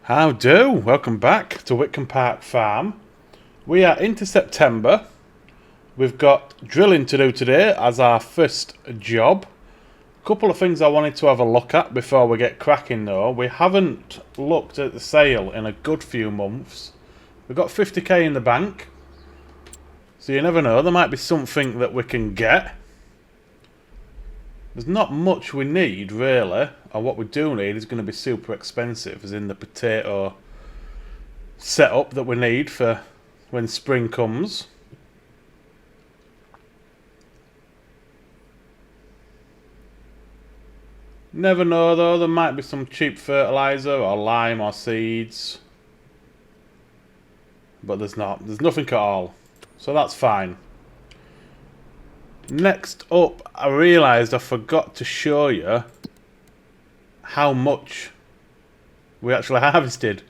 How do? Welcome back to Witcombe Park Farm. We are into September. We've got drilling to do today as our first job. A couple of things I wanted to have a look at before we get cracking though. We haven't looked at the sale in a good few months. We've got 50k in the bank. So you never know, there might be something that we can get. There's not much we need really, and what we do need is going to be super expensive, as in the potato setup that we need for when spring comes. Never know though, there might be some cheap fertiliser or lime or seeds. But there's nothing at all. So that's fine. Next up, I realised I forgot to show you how much we actually harvested.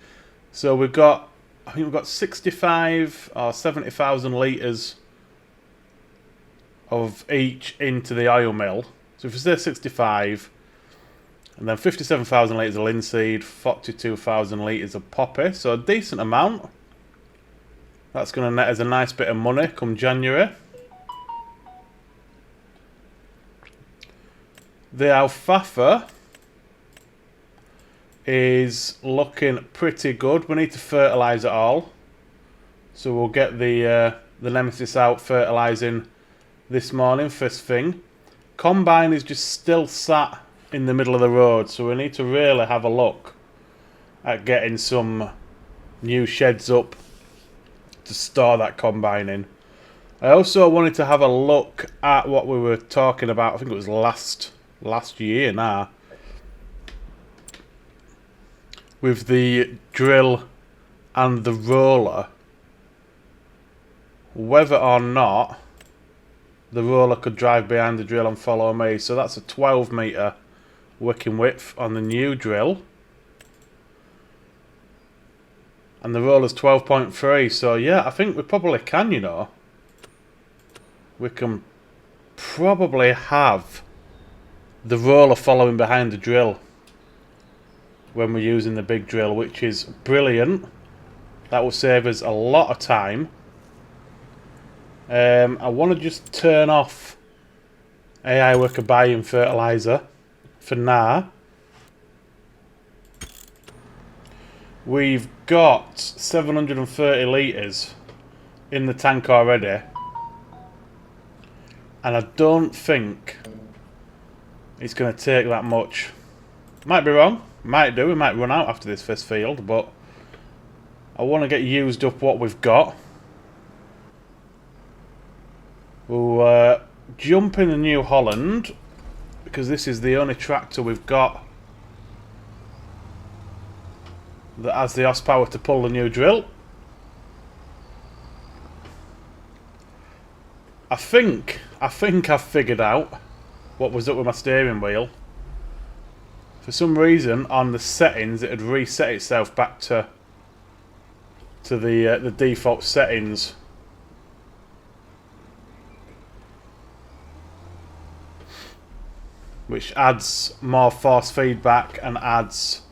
So I think we've got 65 or 70,000 litres of each into the oil mill. So if we say 65, and then 57,000 litres of linseed, 42,000 litres of poppy, so a decent amount. That's going to net us a nice bit of money come January. The alfalfa is looking pretty good. We need to fertilise it all. So we'll get the Nemesis out fertilising this morning, first thing. Combine is just still sat in the middle of the road, so we need to really have a look at getting some new sheds up to store that combine in. I also wanted to have a look at what we were talking about, I think it was last year now, with the drill and the roller, whether or not the roller could drive behind the drill and follow me. So that's a 12 metre working width on the new drill, and the roller's 12.3. so yeah, I think we probably can, you know. We can probably have the roller following behind the drill when we're using the big drill, which is brilliant. That will save us a lot of time. I want to just turn off AI worker buying fertiliser for now. We've got 730 litres in the tank already, and I don't think it's going to take that much. Might be wrong, might do, we might run out after this first field, but I want to get used up what we've got. We'll jump in the New Holland, because this is the only tractor we've got that has the horsepower to pull the new drill. I think I've figured out what was up with my steering wheel. For some reason on the settings it had reset itself back to the default settings. Which adds more force feedback and adds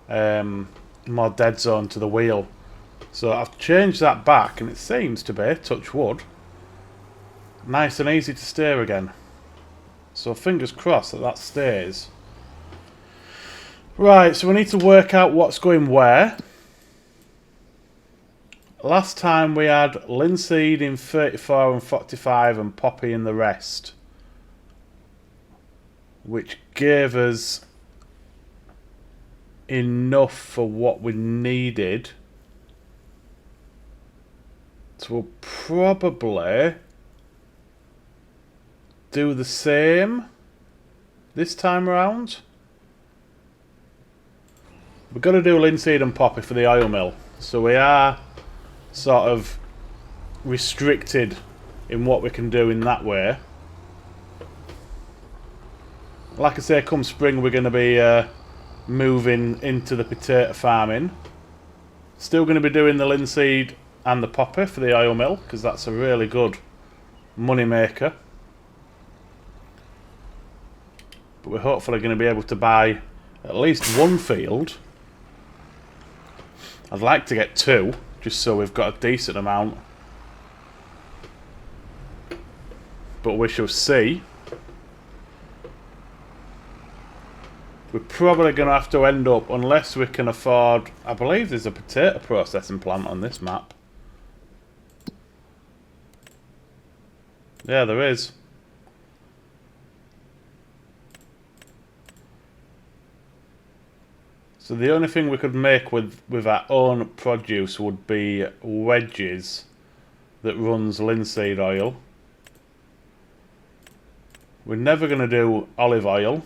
more dead zone to the wheel. So I've changed that back and it seems to be, touch wood, nice and easy to steer again. So fingers crossed that stays. Right, so we need to work out what's going where. Last time we had linseed in 34 and 45 and poppy in the rest, which gave us enough for what we needed. So we'll probably do the same this time around. We've got to do linseed and poppy for the oil mill, so we are sort of restricted in what we can do in that way. Like I say, come spring we're going to be moving into the potato farming. Still going to be doing the linseed and the poppy for the oil mill, because that's a really good money maker. But we're hopefully going to be able to buy at least one field I'd like to get 2, just so we've got a decent amount. But we shall see. We're probably going to have to end up, unless we can afford... I believe there's a potato processing plant on this map. Yeah, there is. So the only thing we could make with our own produce would be wedges that runs linseed oil. We're never going to do olive oil.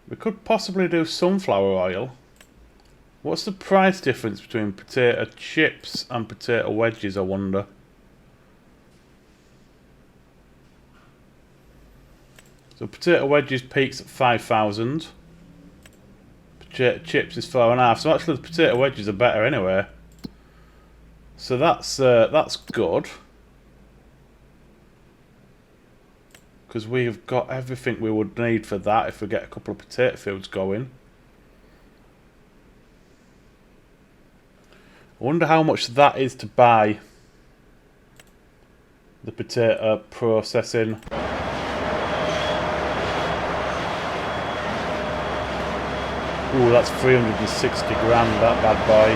We could possibly do sunflower oil. What's the price difference between potato chips and potato wedges, I wonder? So potato wedges peaks at 5,000. Potato chips is 4.5. So actually the potato wedges are better anyway. So that's good. Because we've got everything we would need for that if we get a couple of potato fields going. I wonder how much that is to buy the potato processing. Ooh, that's 360 grand, that bad boy.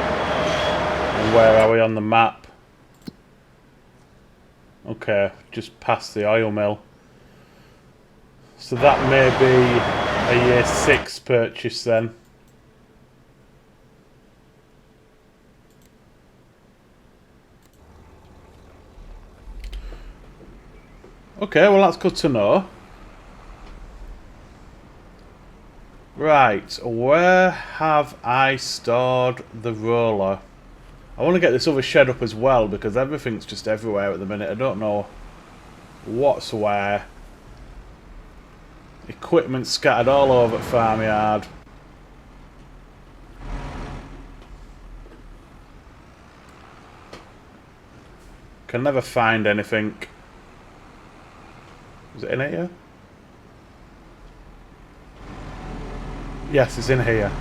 And where are we on the map? Okay, just past the oil mill. So that may be a year 6 purchase then. Okay, well that's good to know. Right, where have I stored the roller? I want to get this other shed up as well because everything's just everywhere at the minute. I don't know what's where. Equipment scattered all over the farmyard. Can never find anything. Is it in here? Yes, it's in here.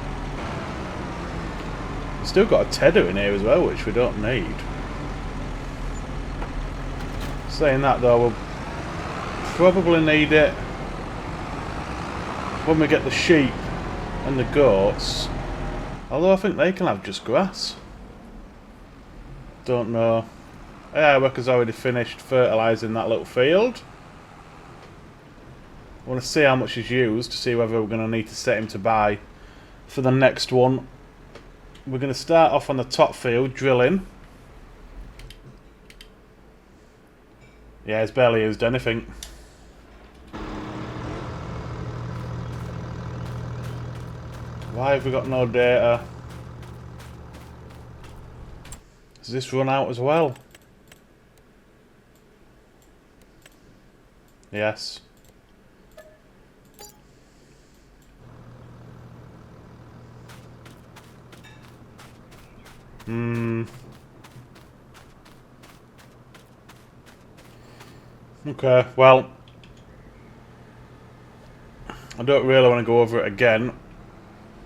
Still got a tedder in here as well, which we don't need. Saying that though, we'll probably need it when we get the sheep and the goats. Although I think they can have just grass. Don't know. Yeah, worker's already finished fertilising that little field. I want to see how much is used to see whether we're going to need to set him to buy for the next one. We're going to start off on the top field, drilling. Yeah, he's barely used anything. Why have we got no data? Does this run out as well? Yes. Okay, well, I don't really want to go over it again.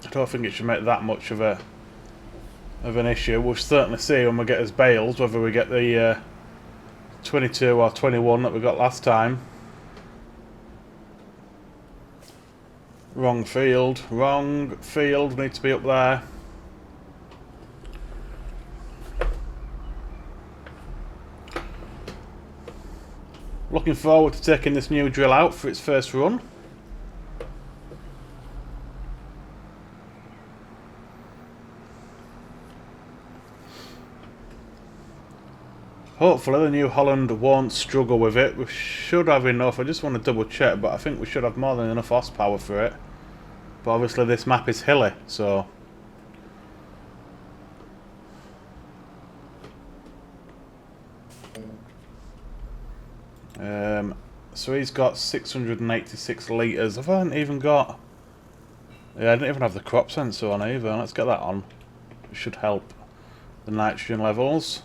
I don't think it should make that much of an issue. We'll certainly see when we get his bales whether we get the 22 or 21 that we got last time. Wrong field. Wrong field. Need to be up there. Looking forward to taking this new drill out for its first run. Hopefully the New Holland won't struggle with it. We should have enough. I just want to double check, but I think we should have more than enough horsepower for it. But obviously this map is hilly, so... so he's got 686 litres. I haven't even got... Yeah, I didn't even have the crop sensor on either. Let's get that on. It should help the nitrogen levels.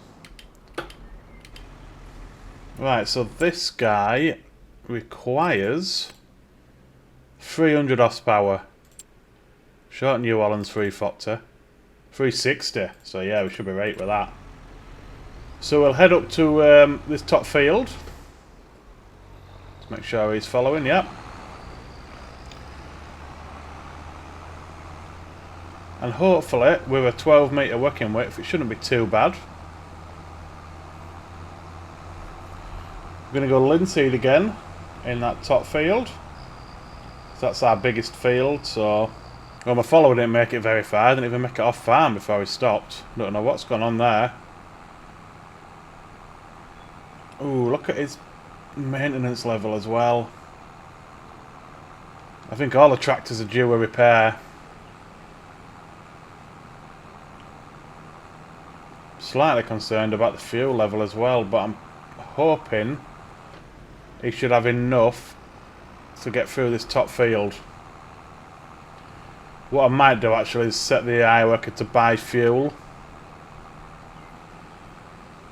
Right, so this guy requires 300 horsepower. Short New Holland's 340. 360. So yeah, we should be right with that. So we'll head up to this top field. Let's make sure he's following, yep. And hopefully, with a 12 metre working width, it shouldn't be too bad. We're going to go linseed again in that top field. So that's our biggest field, so... Well, my follower didn't make it very far. I didn't even make it off farm before he stopped. Don't know what's gone on there. Ooh, look at his maintenance level as well. I think all the tractors are due a repair. Slightly concerned about the fuel level as well, but I'm hoping he should have enough to get through this top field. What I might do actually is set the AI worker to buy fuel.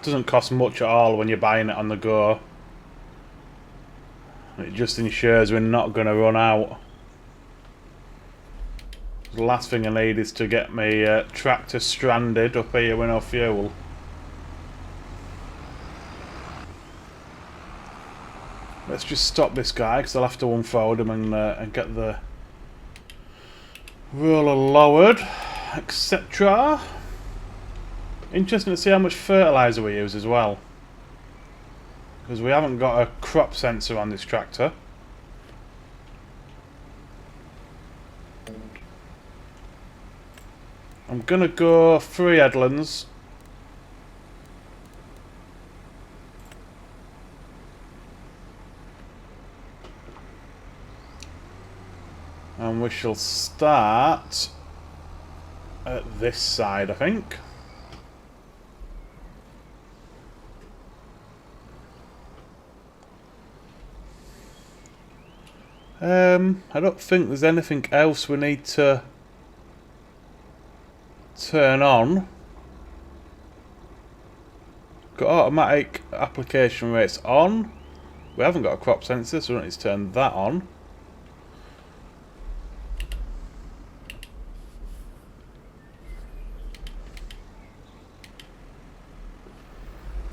Doesn't cost much at all when you're buying it on the go. It just ensures we're not going to run out. The last thing I need is to get my tractor stranded up here with no fuel. Let's just stop this guy because I'll have to unfold him and get the roller lowered, etc. Interesting to see how much fertiliser we use as well, because we haven't got a crop sensor on this tractor. I'm gonna go 3 headlands. And we shall start at this side, I think. I don't think there's anything else we need to turn on. Got automatic application rates on. We haven't got a crop sensor, so we don't need to turn that on.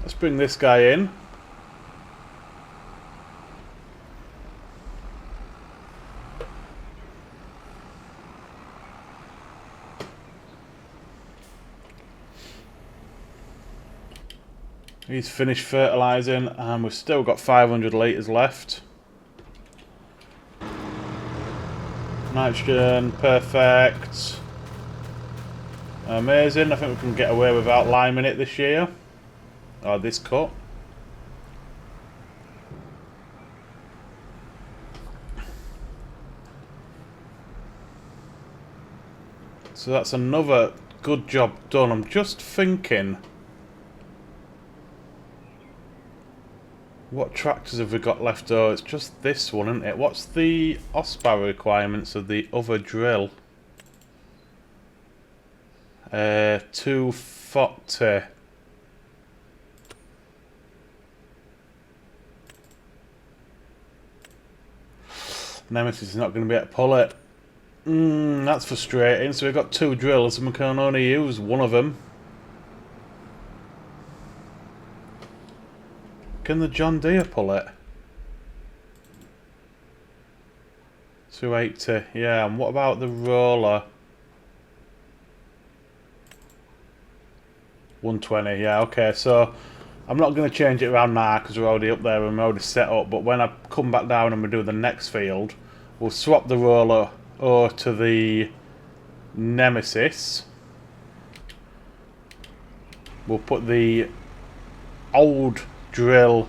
Let's bring this guy in. He's finished fertilising and we've still got 500 litres left. Nitrogen, perfect. Amazing. I think we can get away without liming it this year. Or this cut. So that's another good job done. I'm just thinking, what tractors have we got left? Oh, it's just this one, isn't it? What's the horsepower requirements of the other drill? 240. Nemesis is not going to be able to pull it. That's frustrating. So we've got 2 drills and we can only use one of them. Can the John Deere pull it? 280. Yeah, and what about the roller? 120. Yeah, okay. So I'm not going to change it around now because we're already up there and we're already set up. But when I come back down and we do the next field, we'll swap the roller over to the Nemesis. We'll put the old drill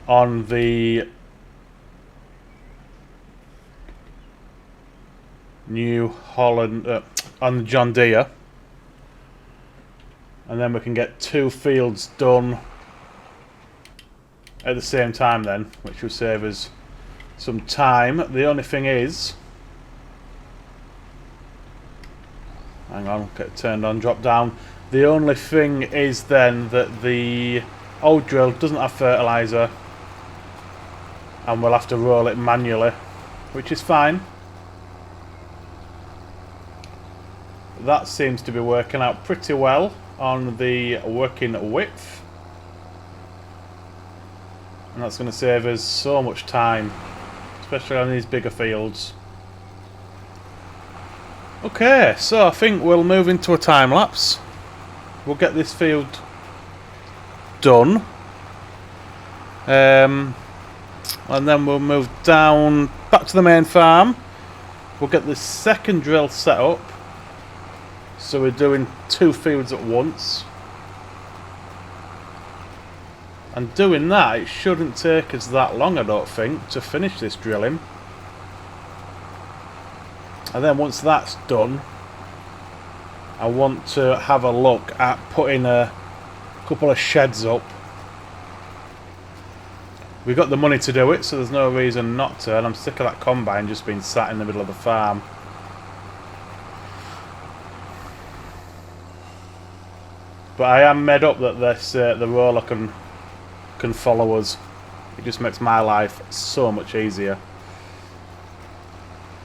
on the New Holland, on the John Deere, and then we can get 2 fields done at the same time then, which will save us some time. The only thing is, hang on, get it turned on, drop down. The only thing is then that the old drill doesn't have fertiliser and we'll have to roll it manually, which is fine. That seems to be working out pretty well on the working width. And that's going to save us so much time, especially on these bigger fields. Okay, so I think we'll move into a time lapse. We'll get this field done. And then we'll move down back to the main farm. We'll get the second drill set up. So we're doing 2 fields at once. And doing that, it shouldn't take us that long, I don't think, to finish this drilling. And then once that's done, I want to have a look at putting a couple of sheds up. We've got the money to do it, so there's no reason not to, and I'm sick of that combine just being sat in the middle of the farm. But I am made up that this the roller can follow us. It just makes my life so much easier.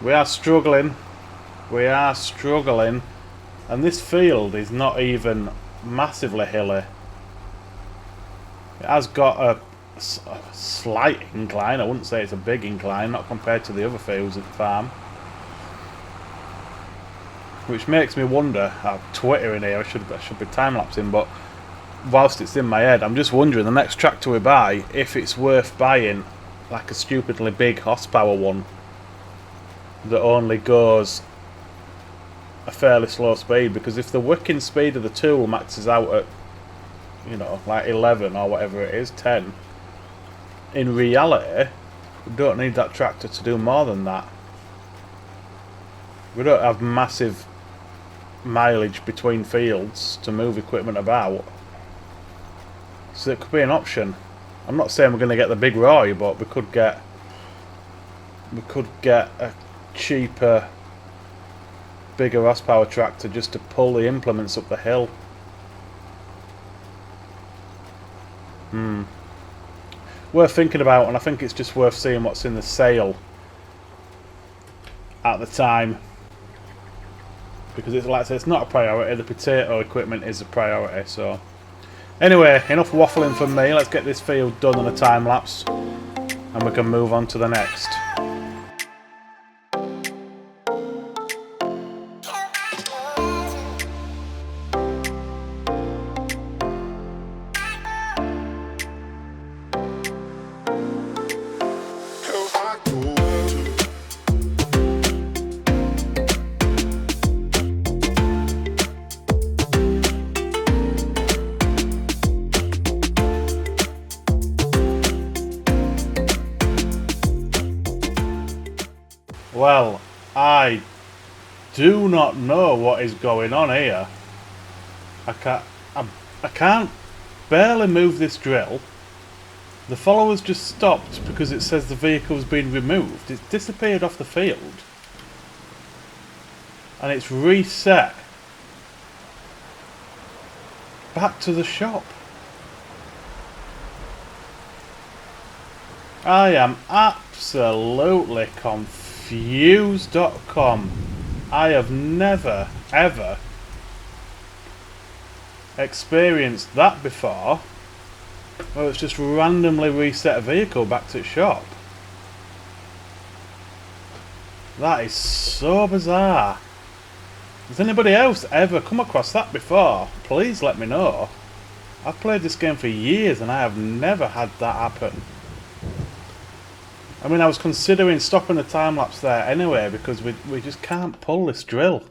We are struggling. We are struggling. And this field is not even massively hilly. It has got a slight incline. I wouldn't say it's a big incline, not compared to the other fields at the farm. Which makes me wonder, I'm twittering here, I should be time-lapsing, but whilst it's in my head, I'm just wondering, the next tractor we buy, if it's worth buying like a stupidly big horsepower one that only goes a fairly slow speed, because if the working speed of the tool maxes out at, you know, like 11 or whatever it is, 10, in reality, we don't need that tractor to do more than that. We don't have massive mileage between fields to move equipment about. So it could be an option. I'm not saying we're going to get the big Roy, but we could get a cheaper, bigger horsepower tractor just to pull the implements up the hill. Worth thinking about, and I think it's just worth seeing what's in the sale at the time, because it's like I say, it's not a priority. The potato equipment is a priority. So anyway, enough waffling from me. Let's get this field done on a time lapse, and we can move on to the next. Well, I do not know what is going on here. I can't barely move this drill. The follower's just stopped because it says the vehicle's been removed. It's disappeared off the field. And it's reset back to the shop. I am absolutely confused.com. I have never ever experienced that before, where it's just randomly reset a vehicle back to its shop. That is so bizarre. Has anybody else ever come across that before? Please let me know. I've played this game for years and I have never had that happen. I mean, I was considering stopping the time lapse there anyway, because we just can't pull this drill.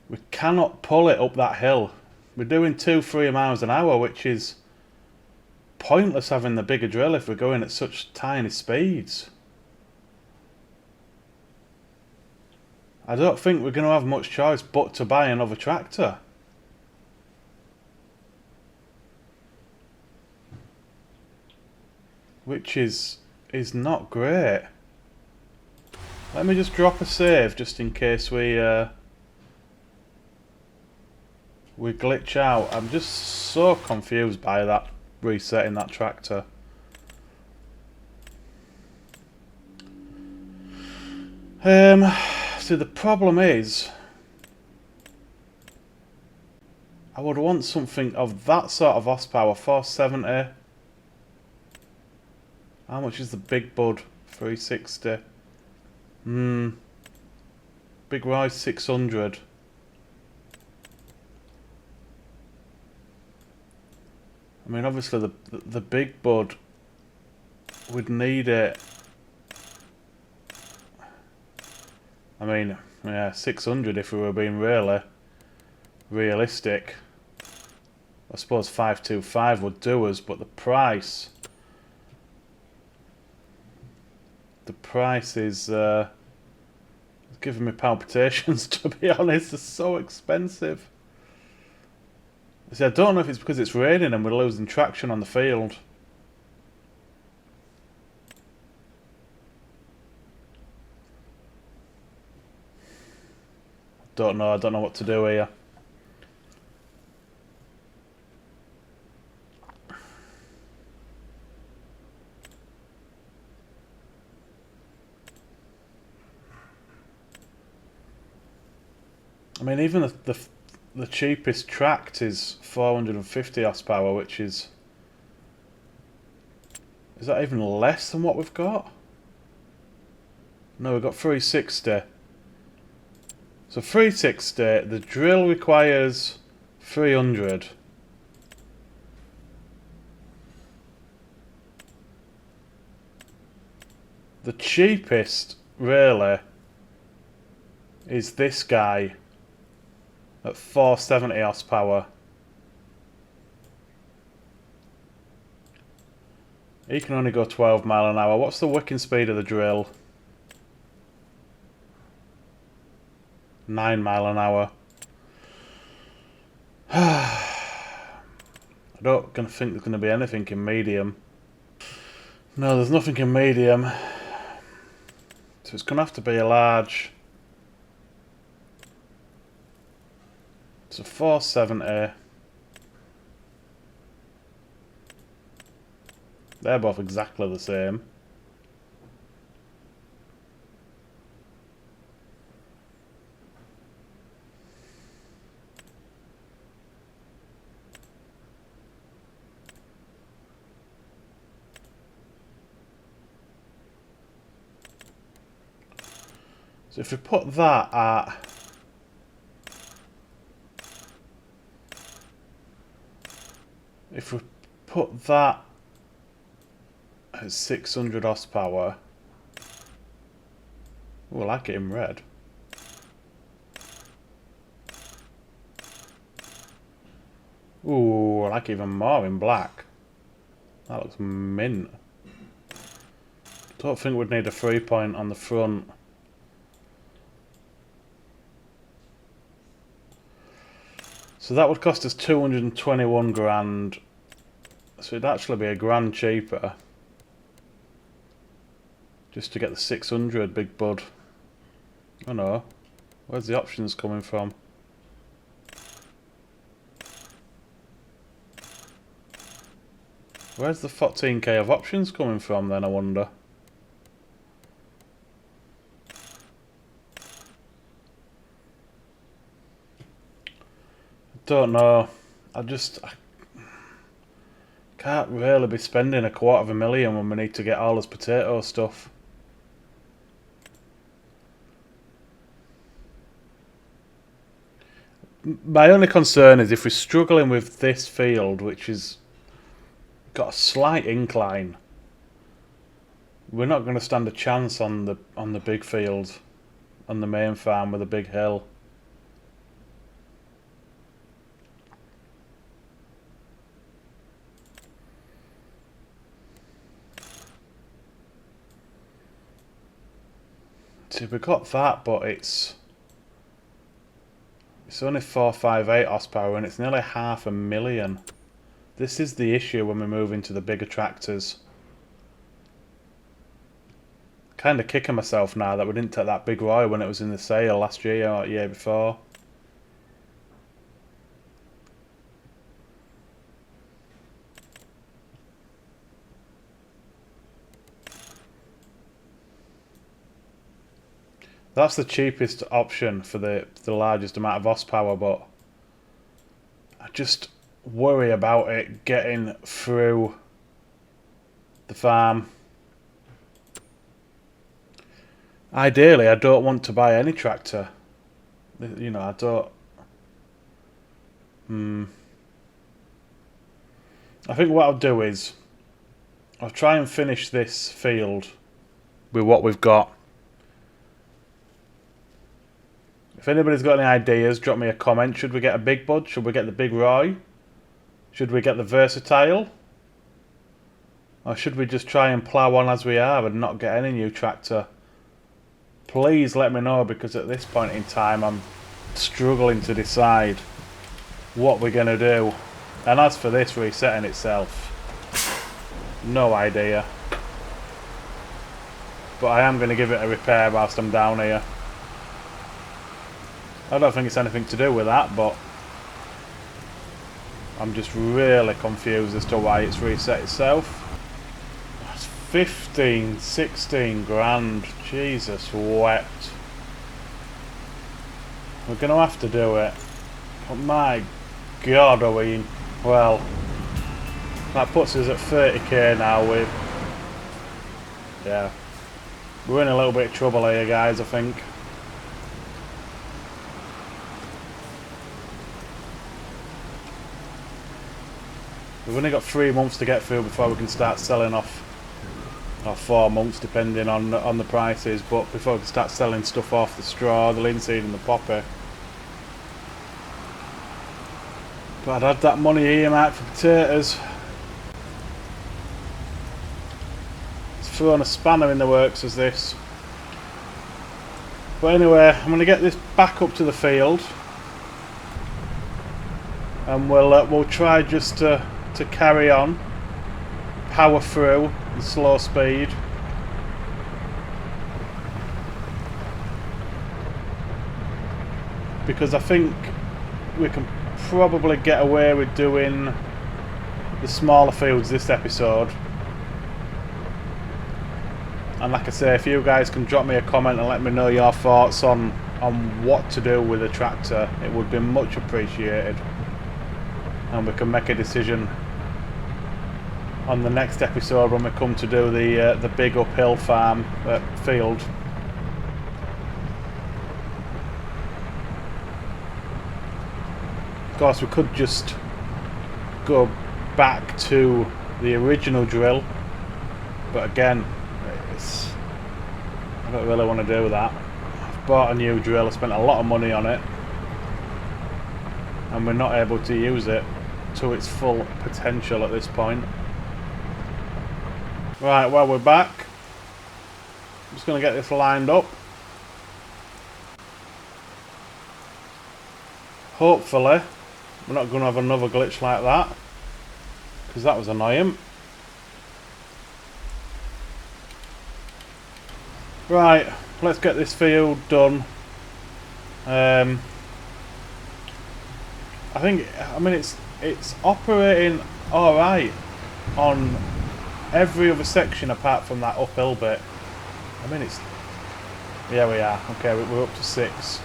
We cannot pull it up that hill. We're doing 2-3 miles an hour, which is pointless having the bigger drill if we're going at such tiny speeds. I don't think we're going to have much choice but to buy another tractor. Which is not great. Let me just drop a save just in case we glitch out. I'm just so confused by that resetting that tractor. See, the problem is, I would want something of that sort of horsepower. 470. How much is the big bud? 360. Big Rise 600. I mean, obviously the big bud would need it. I mean, yeah, 600 if we were being really realistic. I suppose 525 would do us, but the price is giving me palpitations, to be honest. It's so expensive. See, I don't know if it's because it's raining and we're losing traction on the field. I don't know what to do here. I mean, even the cheapest tracked is 450 horsepower, which is that even less than what we've got? No, we've got 360. So 360, the drill requires 300. The cheapest, really, is this guy at 470 horsepower. He can only go 12 mile an hour. What's the working speed of the drill? 9 mile an hour. I don't think there's going to be anything in medium. No, there's nothing in medium. So it's going to have to be a large. So 470. They're both exactly the same. So if we put that at at 600 horsepower, ooh, I like it in red. Ooh, I like it even more in black. That looks mint. Don't think we'd need a 3-point on the front. So that would cost us 221 grand. So it'd actually be a grand cheaper just to get the 600 big bud. Oh no, where's the options coming from? Where's the 14k of options coming from then, I wonder? Don't know. I can't really be spending $250,000 when we need to get all this potato stuff. My only concern is if we're struggling with this field, which is got a slight incline, we're not going to stand a chance on the big field, on the main farm with a big hill. See, we got that, but it's only 458 horsepower and it's nearly 500,000. This is the issue when we move into the bigger tractors. Kind of kicking myself now that we didn't take that big Roy when it was in the sale last year or the year before. That's the cheapest option for the largest amount of horsepower, but I just worry about it getting through the farm. Ideally, I don't want to buy any tractor. You know, I don't... I think what I'll do is I'll try and finish this field with what we've got. If anybody's got any ideas, drop me a comment. Should we get a big bud? Should we get the big Roy? Should we get the versatile? Or should we just try and plough on as we are and not get any new tractor? Please let me know, because at this point in time I'm struggling to decide what we're going to do. And as for this resetting itself, no idea. But I am going to give it a repair whilst I'm down here. I don't think it's anything to do with that, but I'm just really confused as to why it's reset itself. That's 15, 16 grand. Jesus wept. We're going to have to do it. But my God, are we... Well, that puts us at 30k now with... Yeah. We're in a little bit of trouble here, guys, I think. We've only got 3 months to get through before we can start selling off, or 4 months depending on the prices, but before we can start selling stuff off, the straw, the linseed and the poppy. But I'd had that money earmarked for potatoes. It's thrown a spanner in the works as this. But anyway, I'm going to get this back up to the field, and we'll try just to carry on, power through in slow speed. Because I think we can probably get away with doing the smaller fields this episode. And like I say, if you guys can drop me a comment and let me know your thoughts on what to do with the tractor, it would be much appreciated. And we can make a decision on the next episode when we come to do the big uphill farm field. Of course, we could just go back to the original drill, but again, I don't really want to do that. I've bought a new drill, I spent a lot of money on it, and we're not able to use it to its full potential at this point. Right, well, we're back. I'm just going to get this lined up. Hopefully we're not going to have another glitch like that, because that was annoying. Right, let's get this field done. I mean it's operating alright on every other section apart from that uphill bit. I mean it's... Yeah, we are. Okay, we're up to 6.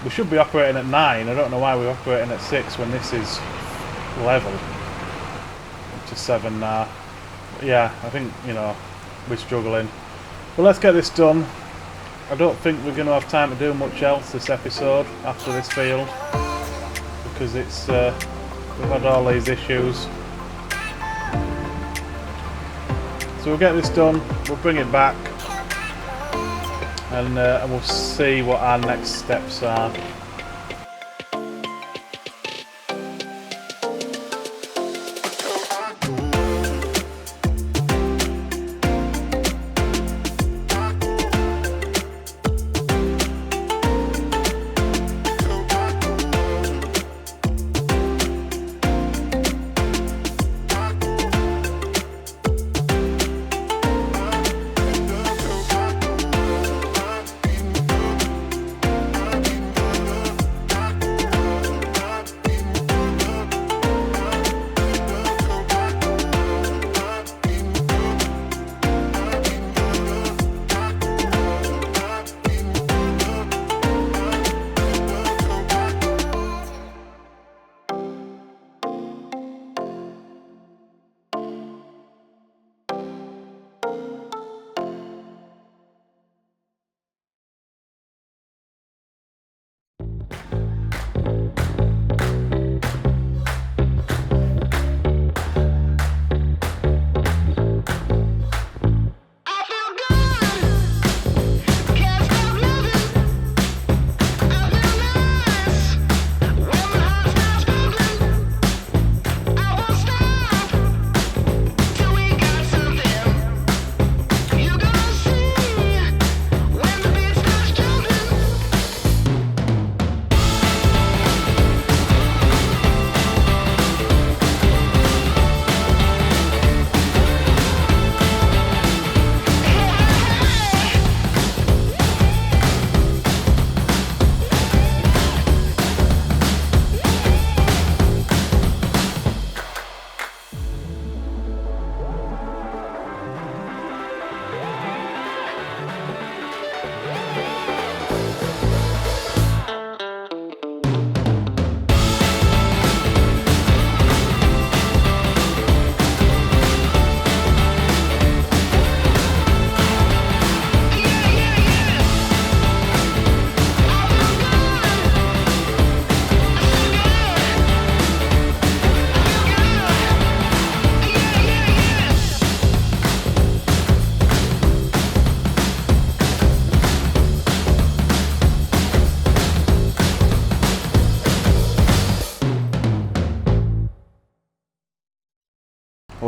We should be operating at 9. I don't know why we're operating at 6 when this is level. Up to 7 now. But yeah, I think, you know, we're struggling. Well, let's get this done. I don't think we're going to have time to do much else this episode after this field, because it's we've had all these issues. So we'll get this done, we'll bring it back, and we'll see what our next steps are.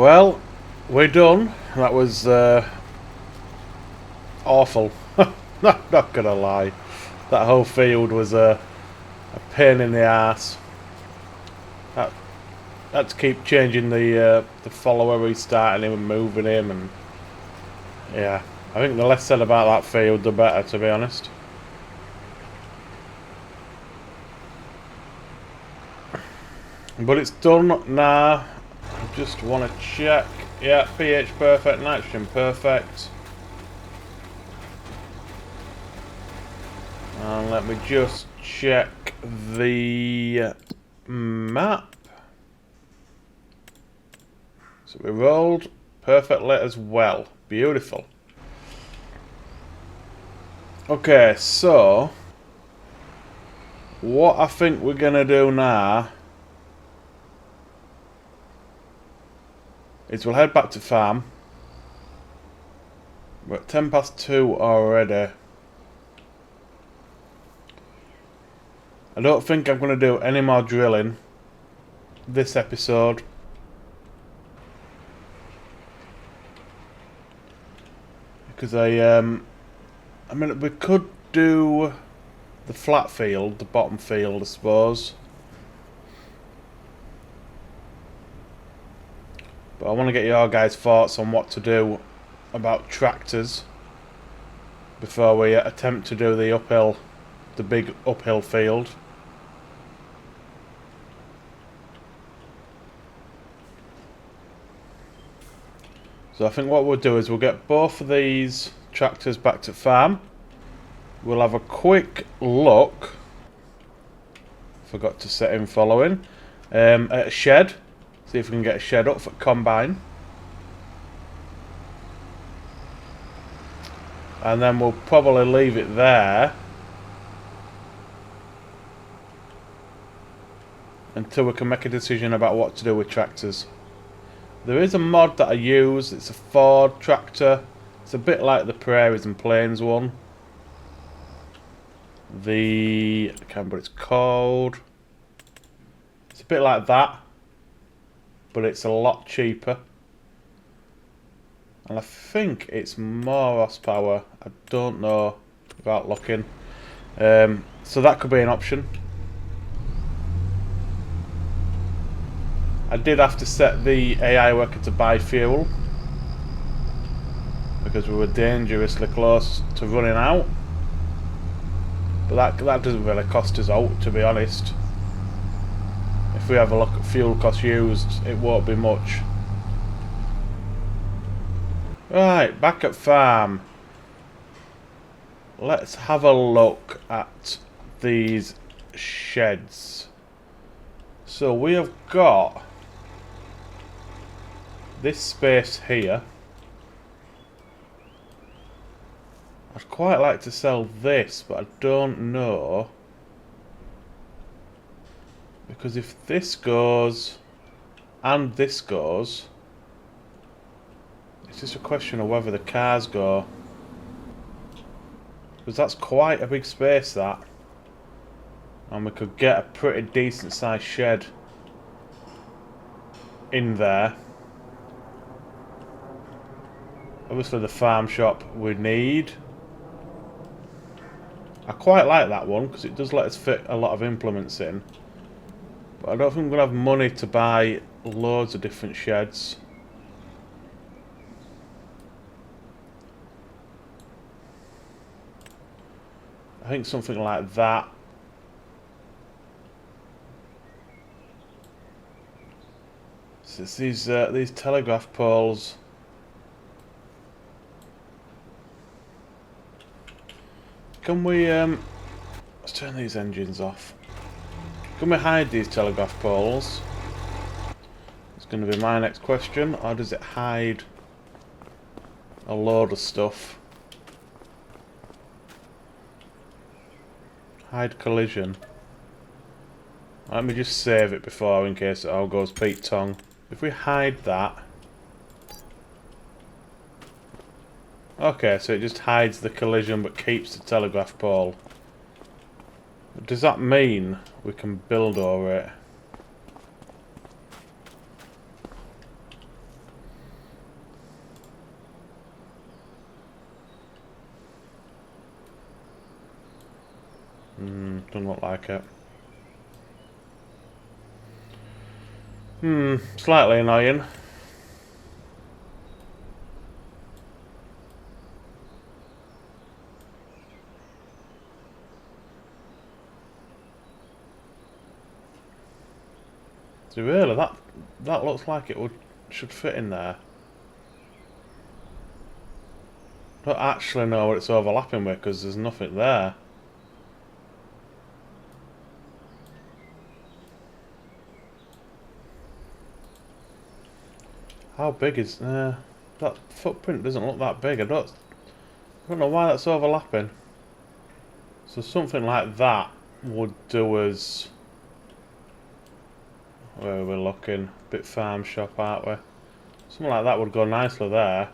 Well, we're done. That was awful. Not gonna lie. That whole field was a pain in the ass. Had to keep changing the follower, restarting him and moving him, and yeah. I think the less said about that field, the better, to be honest. But it's done now. I just want to check. Yeah, pH perfect, nitrogen perfect. And let me just check the map. So we rolled perfectly as well. Beautiful. Okay, so what I think we're going to do now is we'll head back to farm. We're at 2:10 already. I don't think I'm going to do any more drilling this episode. Because I mean, we could do the flat field, the bottom field, I suppose. But I want to get your guys' thoughts on what to do about tractors before we attempt to do the big uphill field. So I think what we'll do is we'll get both of these tractors back to farm. We'll have a quick look. Forgot to set in following. At a shed. See if we can get a shed up for combine. And then we'll probably leave it there until we can make a decision about what to do with tractors. There is a mod that I use. It's a Ford tractor. It's a bit like the Prairies and Plains one. I can't remember what it's called. It's a bit like that, but it's a lot cheaper. And I think it's more horsepower. I don't know without looking. So that could be an option. I did have to set the AI worker to buy fuel because we were dangerously close to running out. But that doesn't really cost us out, to be honest. If we have a look at fuel costs used, it won't be much. Right, back at farm. Let's have a look at these sheds. So we have got this space here. I'd quite like to sell this, but I don't know. Because if this goes and this goes, it's just a question of whether the cars go. Because that's quite a big space, that. And we could get a pretty decent sized shed in there. Obviously the farm shop we need. I quite like that one because it does let us fit a lot of implements in. But I don't think I'm going to have money to buy loads of different sheds. I think something like that. So it's these telegraph poles. Can we, let's turn these engines off. Can we hide these telegraph poles? It's going to be my next question. Or does it hide a load of stuff? Hide collision. Let me just save it before, in case it all goes Pete Tong. If we hide that... Okay, so it just hides the collision but keeps the telegraph pole. Does that mean we can build over it? Doesn't look like it. Slightly annoying. So really, that looks like it should fit in there. I don't actually know what it's overlapping with because there's nothing there. How big is that footprint? Doesn't look that big. I don't know why that's overlapping. So something like that would do us. Where are we looking? Bit farm shop, aren't we? Something like that would go nicely there.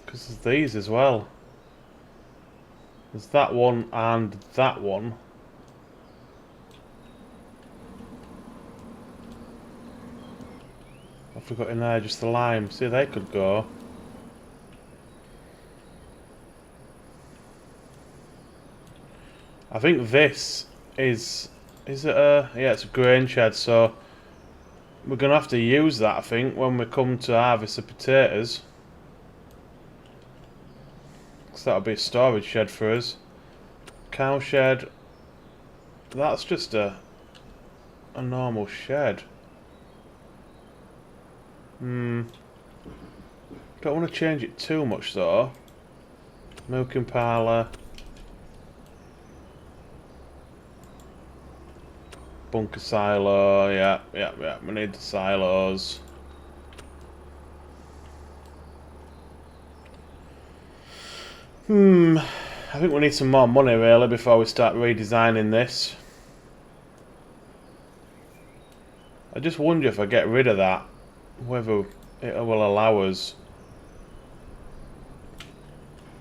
Because there's these as well. There's that one and that one. What have we got in there? Just the lime. See, they could go. I think this is it a... Yeah, it's a grain shed, so we're going to have to use that, I think, when we come to harvest the potatoes. Because that'll be a storage shed for us. Cow shed. That's just a normal shed. Don't want to change it too much though. Milking parlour. Bunker silo, yeah, we need the silos. I think we need some more money really before we start redesigning this. I just wonder if I get rid of that, whether it will allow us.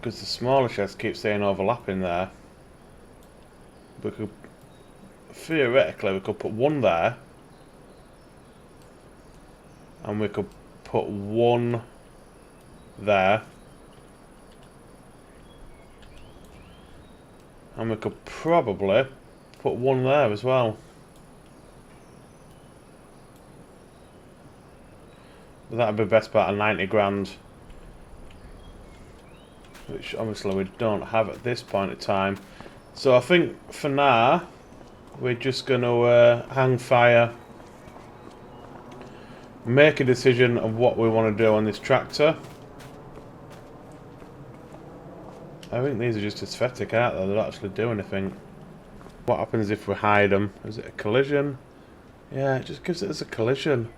Because the smaller sheds keep saying overlapping there. We could, theoretically, we could put one there. And we could put one there. And we could probably put one there as well. That'd be best part of 90 grand. Which obviously we don't have at this point in time. So I think for now, we're just going to hang fire. Make a decision of what we want to do on this tractor. I think these are just aesthetic, aren't they? They don't actually do anything. What happens if we hide them? Is it a collision? Yeah, it just gives it as a collision.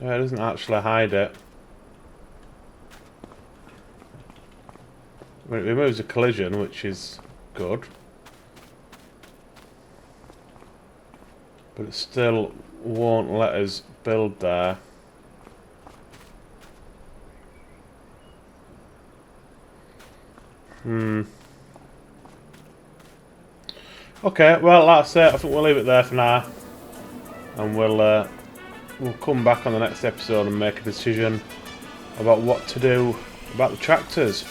Yeah, it doesn't actually hide it. It removes a collision, which is good. But it still won't let us build there. Okay, well that's it. I think we'll leave it there for now. And we'll come back on the next episode and make a decision about what to do about the tractors.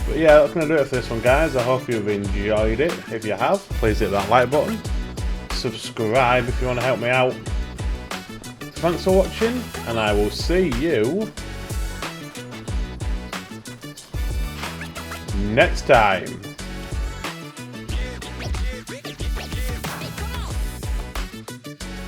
But yeah, that's going to do it for this one, guys. I hope you've enjoyed it. If you have, please hit that like button. Subscribe if you want to help me out. Thanks for watching, and I will see you next time.